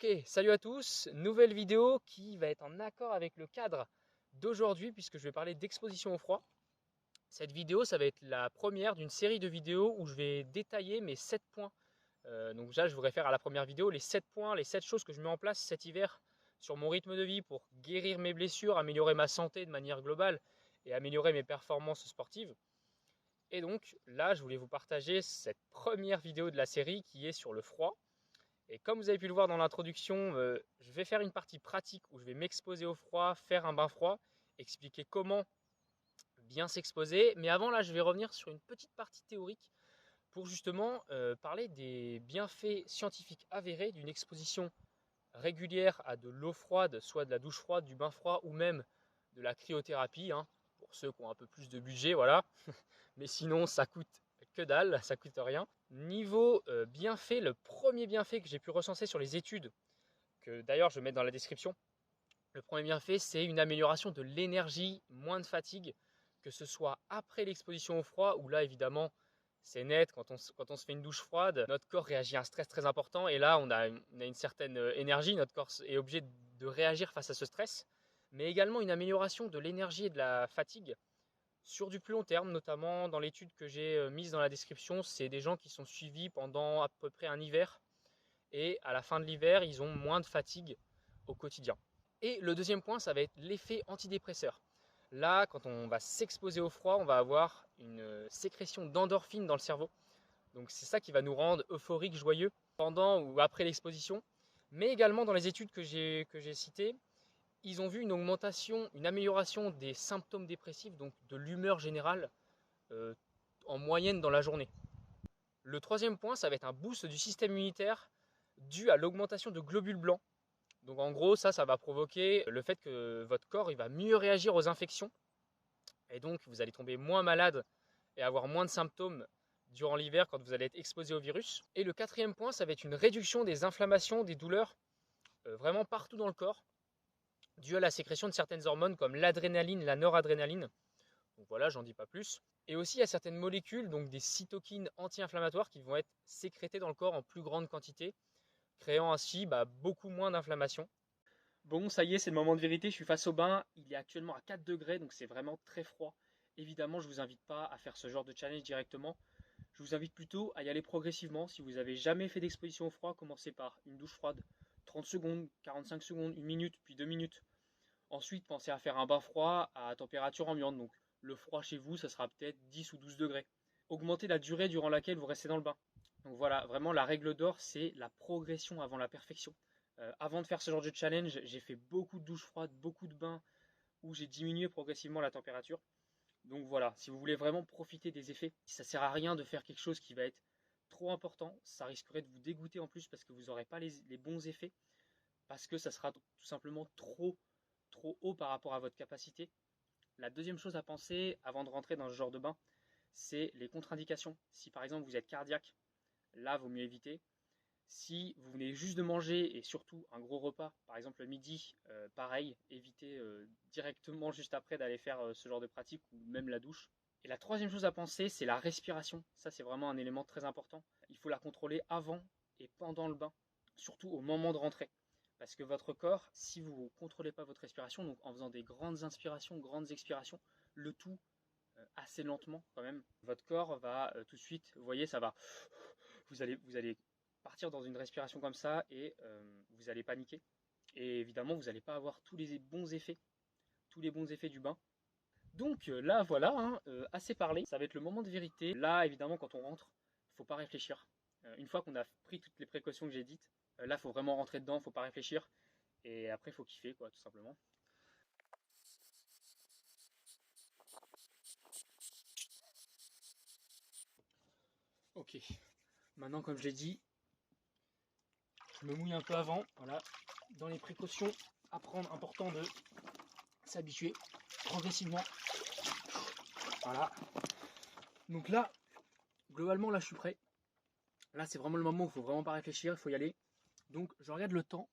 Ok, salut à tous, nouvelle vidéo qui va être en accord avec le cadre d'aujourd'hui puisque je vais parler d'exposition au froid. Cette vidéo, ça va être la première d'une série de vidéos où je vais détailler mes 7 points. Donc là, je vous réfère à la première vidéo, les 7 points, les 7 choses que je mets en place cet hiver sur mon rythme de vie pour guérir mes blessures, améliorer ma santé de manière globale et améliorer mes performances sportives. Et donc là, je voulais vous partager cette première vidéo de la série qui est sur le froid. Et comme vous avez pu le voir dans l'introduction, je vais faire une partie pratique où je vais m'exposer au froid, faire un bain froid, expliquer comment bien s'exposer. Mais avant là, je vais revenir sur une petite partie théorique pour justement parler des bienfaits scientifiques avérés d'une exposition régulière à de l'eau froide, soit de la douche froide, du bain froid ou même de la cryothérapie, hein, pour ceux qui ont un peu plus de budget, voilà. Mais sinon, ça coûte que dalle, ça coûte rien. Niveau bienfait, le premier bienfait que j'ai pu recenser sur les études, que d'ailleurs je vais mettre dans la description, le premier bienfait, c'est une amélioration de l'énergie, moins de fatigue, que ce soit après l'exposition au froid, où là évidemment c'est net, quand on se fait une douche froide, notre corps réagit à un stress très important, et là on a une certaine énergie, notre corps est obligé de réagir face à ce stress, mais également une amélioration de l'énergie et de la fatigue sur du plus long terme, notamment dans l'étude que j'ai mise dans la description, c'est des gens qui sont suivis pendant à peu près un hiver, et à la fin de l'hiver, ils ont moins de fatigue au quotidien. Et le deuxième point, ça va être l'effet antidépresseur. Là, quand on va s'exposer au froid, on va avoir une sécrétion d'endorphine dans le cerveau. Donc c'est ça qui va nous rendre euphoriques, joyeux pendant ou après l'exposition. Mais également dans les études que j'ai citées, ils ont vu une augmentation, une amélioration des symptômes dépressifs, donc de l'humeur générale euh, en moyenne dans la journée. Le troisième point, ça va être un boost du système immunitaire dû à l'augmentation de globules blancs. Donc en gros, ça va provoquer le fait que votre corps il va mieux réagir aux infections et donc vous allez tomber moins malade et avoir moins de symptômes durant l'hiver quand vous allez être exposé au virus. Et le quatrième point, ça va être une réduction des inflammations, des douleurs vraiment partout dans le corps dû à la sécrétion de certaines hormones comme l'adrénaline, la noradrénaline. Donc voilà, j'en dis pas plus. Et aussi, il y a certaines molécules, donc des cytokines anti-inflammatoires qui vont être sécrétées dans le corps en plus grande quantité, créant ainsi beaucoup moins d'inflammation. Bon, ça y est, c'est le moment de vérité, je suis face au bain. Il est actuellement à 4 degrés, donc c'est vraiment très froid. Évidemment, je ne vous invite pas à faire ce genre de challenge directement. Je vous invite plutôt à y aller progressivement. Si vous n'avez jamais fait d'exposition au froid, commencez par une douche froide, 30 secondes, 45 secondes, 1 minute, puis 2 minutes. Ensuite, pensez à faire un bain froid à température ambiante. Donc, le froid chez vous, ça sera peut-être 10 ou 12 degrés. Augmentez la durée durant laquelle vous restez dans le bain. Donc voilà, vraiment la règle d'or, c'est la progression avant la perfection. Avant de faire ce genre de challenge, j'ai fait beaucoup de douches froides, beaucoup de bains où j'ai diminué progressivement la température. Donc voilà, si vous voulez vraiment profiter des effets, ça sert à rien de faire quelque chose qui va être trop important. Ça risquerait de vous dégoûter en plus parce que vous n'aurez pas les bons effets, parce que ça sera tout simplement trop haut par rapport à votre capacité. La deuxième chose à penser avant de rentrer dans ce genre de bain, c'est les contre-indications. Si par exemple vous êtes cardiaque, là vaut mieux éviter. Si vous venez juste de manger et surtout un gros repas, par exemple le midi, pareil, évitez directement juste après d'aller faire ce genre de pratique ou même la douche. Et la troisième chose à penser, c'est la respiration. Ça, c'est vraiment un élément très important. Il faut la contrôler avant et pendant le bain, surtout au moment de rentrer. Parce que votre corps, si vous ne contrôlez pas votre respiration, donc en faisant des grandes inspirations, grandes expirations, le tout assez lentement quand même, votre corps va tout de suite, vous voyez, ça va, vous allez partir dans une respiration comme ça et vous allez paniquer. Et évidemment, vous n'allez pas avoir tous les bons effets du bain. Donc là, voilà, hein, assez parlé. Ça va être le moment de vérité. Là, évidemment, quand on rentre, il ne faut pas réfléchir. Une fois qu'on a pris toutes les précautions que j'ai dites, là, il faut vraiment rentrer dedans, il ne faut pas réfléchir. Et après, il faut kiffer, quoi, tout simplement. Ok, maintenant, comme je l'ai dit, je me mouille un peu avant. Voilà, dans les précautions à prendre, important de s'habituer progressivement. Voilà. Donc là, globalement, là, je suis prêt. Là, c'est vraiment le moment où il faut vraiment pas réfléchir, il faut y aller. Donc, je regarde le temps.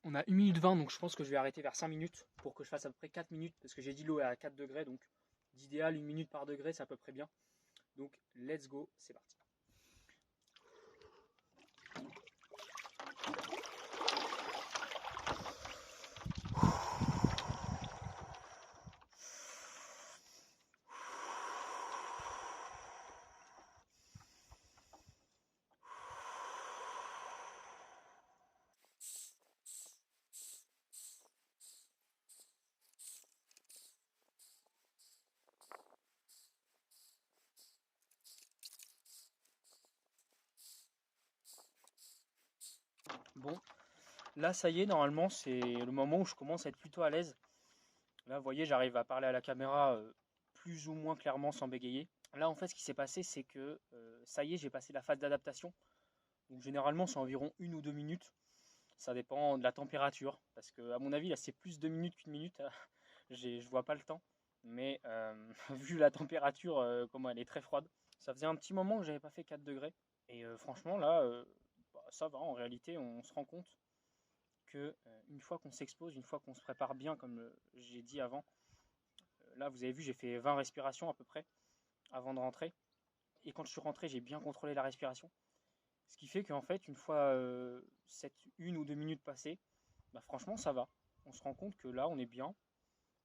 On a 1 minute 20, donc je pense que je vais arrêter vers 5 minutes pour que je fasse à peu près 4 minutes, parce que j'ai dit l'eau est à 4 degrés, donc d'idéal, 1 minute par degré, c'est à peu près bien. Donc, let's go, c'est parti. Là, ça y est, normalement, c'est le moment où je commence à être plutôt à l'aise. Là, vous voyez, j'arrive à parler à la caméra plus ou moins clairement sans bégayer. Là, en fait, ce qui s'est passé, c'est que ça y est, j'ai passé la phase d'adaptation. Donc, généralement, c'est environ 1 ou 2 minutes. Ça dépend de la température. Parce que, à mon avis, là, c'est plus 2 minutes qu'une minute. Je vois pas le temps. Mais vu la température, comment elle est très froide, ça faisait un petit moment que j'avais pas fait 4 degrés. Et franchement, là, bah, ça va. En réalité, on se rend compte que une fois qu'on s'expose, une fois qu'on se prépare bien, comme j'ai dit avant, là, vous avez vu, j'ai fait 20 respirations à peu près avant de rentrer. Et quand je suis rentré, j'ai bien contrôlé la respiration. Ce qui fait qu'en fait, une fois cette 1 ou 2 minutes passées, bah, franchement, ça va. On se rend compte que là, on est bien.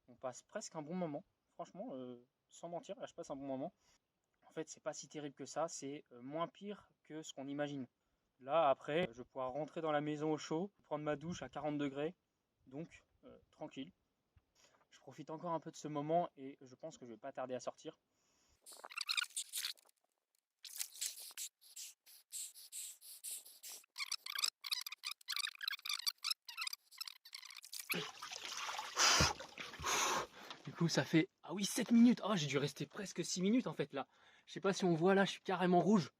On passe presque un bon moment. Franchement, sans mentir, là, je passe un bon moment. En fait, c'est pas si terrible que ça. C'est moins pire que ce qu'on imagine. Là, après, je vais pouvoir rentrer dans la maison au chaud, prendre ma douche à 40 degrés. Donc, tranquille. Je profite encore un peu de ce moment et je pense que je vais pas tarder à sortir. Du coup, ça fait, ah oui, 7 minutes. Oh, j'ai dû rester presque 6 minutes en fait là. Je sais pas si on voit là, je suis carrément rouge.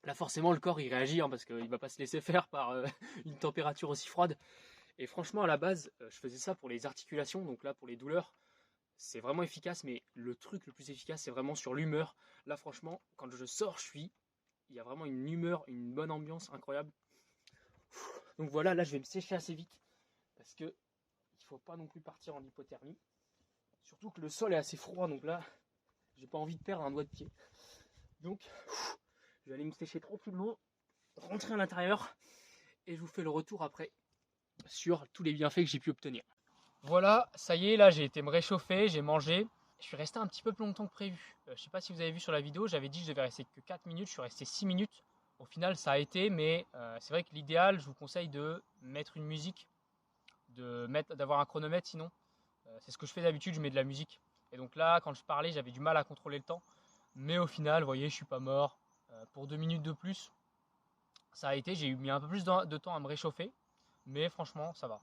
Là, forcément, le corps il réagit parce qu'il va pas se laisser faire par une température aussi froide. Et franchement, à la base, je faisais ça pour les articulations, donc là pour les douleurs. C'est vraiment efficace, mais le truc le plus efficace, c'est vraiment sur l'humeur. Là, franchement, quand je sors, il y a vraiment une humeur, une bonne ambiance incroyable. Donc voilà, là, je vais me sécher assez vite parce que il faut pas non plus partir en hypothermie. Surtout que le sol est assez froid, donc là, j'ai pas envie de perdre un doigt de pied. Donc, je vais aller me sécher tranquillement, rentrer à l'intérieur et je vous fais le retour après sur tous les bienfaits que j'ai pu obtenir. Voilà, ça y est, là j'ai été me réchauffer, j'ai mangé. Je suis resté un petit peu plus longtemps que prévu. Je sais pas si vous avez vu sur la vidéo, j'avais dit que je devais rester que 4 minutes, je suis resté 6 minutes. Au final, ça a été, mais c'est vrai que l'idéal, je vous conseille de mettre une musique, d'avoir un chronomètre sinon. C'est ce que je fais d'habitude, je mets de la musique. Et donc là, quand je parlais, j'avais du mal à contrôler le temps. Mais au final, vous voyez, je suis pas mort. Pour 2 minutes de plus, ça a été. J'ai mis un peu plus de temps à me réchauffer. Mais franchement, ça va.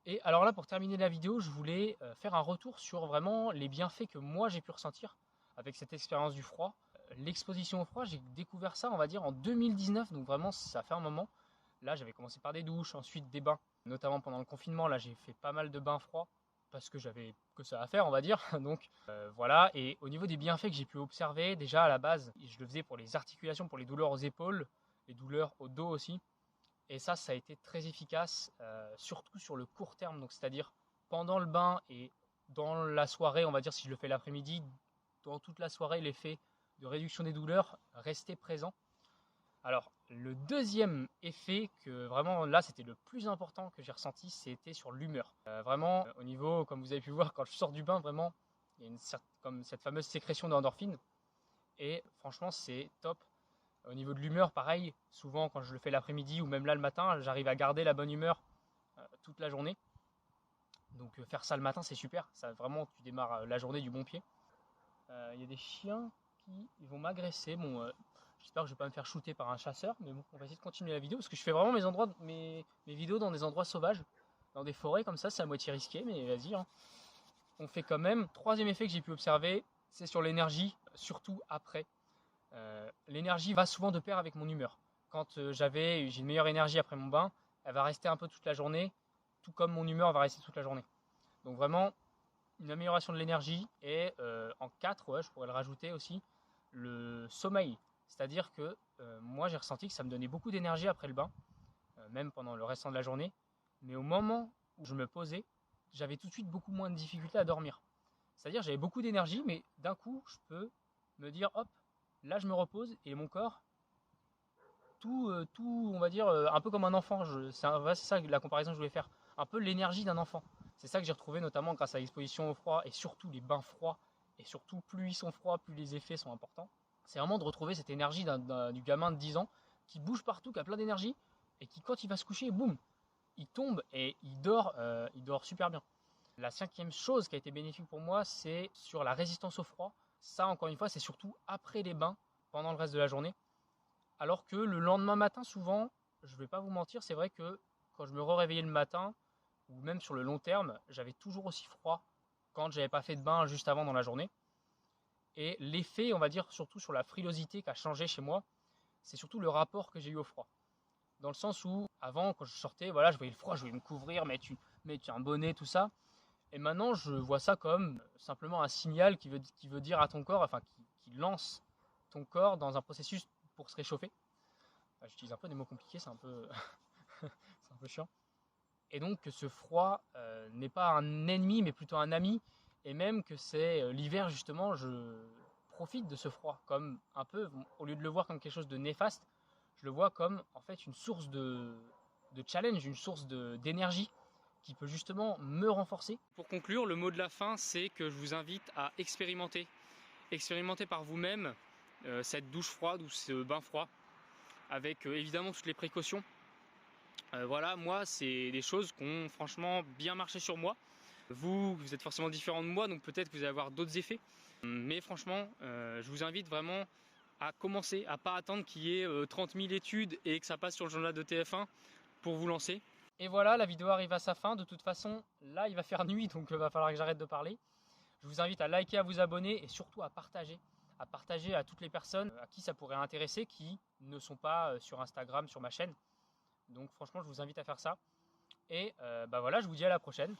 Et alors là, pour terminer la vidéo, je voulais faire un retour sur vraiment les bienfaits que moi j'ai pu ressentir avec cette expérience du froid. L'exposition au froid, j'ai découvert ça, on va dire, en 2019. Donc vraiment, ça fait un moment. Là, j'avais commencé par des douches, ensuite des bains. Notamment pendant le confinement, là, j'ai fait pas mal de bains froids parce que j'avais que ça à faire, on va dire. Donc voilà. Et au niveau des bienfaits que j'ai pu observer, déjà à la base, je le faisais pour les articulations, pour les douleurs aux épaules, les douleurs au dos aussi. Et ça a été très efficace, surtout sur le court terme. Donc c'est-à-dire pendant le bain et dans la soirée, on va dire si je le fais l'après-midi, dans toute la soirée, l'effet de réduction des douleurs restait présent. Alors, le deuxième effet que vraiment là c'était le plus important que j'ai ressenti, c'était sur l'humeur. Vraiment, au niveau, comme vous avez pu voir, quand je sors du bain, vraiment, il y a comme cette fameuse sécrétion d'endorphine. Et franchement, c'est top. Au niveau de l'humeur, pareil, souvent quand je le fais l'après-midi ou même là le matin, j'arrive à garder la bonne humeur toute la journée. Donc faire ça le matin, c'est super. Ça vraiment, tu démarres la journée du bon pied. Il y a des chiens qui vont m'agresser. Bon, j'espère que je vais pas me faire shooter par un chasseur, mais bon, on va essayer de continuer la vidéo parce que je fais vraiment mes vidéos dans des endroits sauvages, dans des forêts comme ça, c'est à moitié risqué, mais vas-y. Hein. On fait quand même. Troisième effet que j'ai pu observer, c'est sur l'énergie, surtout après. L'énergie va souvent de pair avec mon humeur. Quand j'ai une meilleure énergie après mon bain, elle va rester un peu toute la journée, tout comme mon humeur va rester toute la journée. Donc vraiment, une amélioration de l'énergie et en 4, ouais, je pourrais le rajouter aussi, le sommeil. C'est-à-dire que moi j'ai ressenti que ça me donnait beaucoup d'énergie après le bain, même pendant le restant de la journée. Mais au moment où je me posais, j'avais tout de suite beaucoup moins de difficultés à dormir. C'est-à-dire j'avais beaucoup d'énergie, mais d'un coup, je peux me dire, hop, là je me repose et mon corps, tout on va dire, un peu comme un enfant. C'est ça la comparaison que je voulais faire. Un peu l'énergie d'un enfant. C'est ça que j'ai retrouvé notamment grâce à l'exposition au froid et surtout les bains froids. Et surtout, plus ils sont froids, plus les effets sont importants. C'est vraiment de retrouver cette énergie du gamin de 10 ans qui bouge partout, qui a plein d'énergie et qui, quand il va se coucher, boum, il tombe et il dort super bien. La cinquième chose qui a été bénéfique pour moi, c'est sur la résistance au froid. Ça, encore une fois, c'est surtout après les bains, pendant le reste de la journée. Alors que le lendemain matin, souvent, je ne vais pas vous mentir, c'est vrai que quand je me réveillais le matin, ou même sur le long terme, j'avais toujours aussi froid quand j'avais pas fait de bain juste avant dans la journée. Et l'effet, on va dire, surtout sur la frilosité qui a changé chez moi, c'est surtout le rapport que j'ai eu au froid. Dans le sens où, avant, quand je sortais, voilà, je voyais le froid, je voulais me couvrir, mettre un bonnet, tout ça. Et maintenant, je vois ça comme simplement un signal qui veut dire à ton corps, enfin, qui lance ton corps dans un processus pour se réchauffer. J'utilise un peu des mots compliqués, c'est un peu, c'est un peu chiant. Et donc, que ce froid n'est pas un ennemi, mais plutôt un ami. Et même que c'est l'hiver, justement, je profite de ce froid, comme un peu, au lieu de le voir comme quelque chose de néfaste, je le vois comme en fait une source de challenge, une source d'énergie qui peut justement me renforcer. Pour conclure, le mot de la fin, c'est que je vous invite à expérimenter. Expérimenter par vous-même cette douche froide ou ce bain froid, avec évidemment toutes les précautions. Voilà, moi, c'est des choses qui ont franchement bien marché sur moi. Vous êtes forcément différent de moi, donc peut-être que vous allez avoir d'autres effets. Mais franchement, je vous invite vraiment à commencer, à pas attendre qu'il y ait 30 000 études et que ça passe sur le journal de TF1 pour vous lancer. Et voilà, la vidéo arrive à sa fin. De toute façon, là, il va faire nuit, donc il va falloir que j'arrête de parler. Je vous invite à liker, à vous abonner et surtout à partager à toutes les personnes à qui ça pourrait intéresser, qui ne sont pas sur Instagram, sur ma chaîne. Donc franchement, je vous invite à faire ça. Et bah voilà, je vous dis à la prochaine.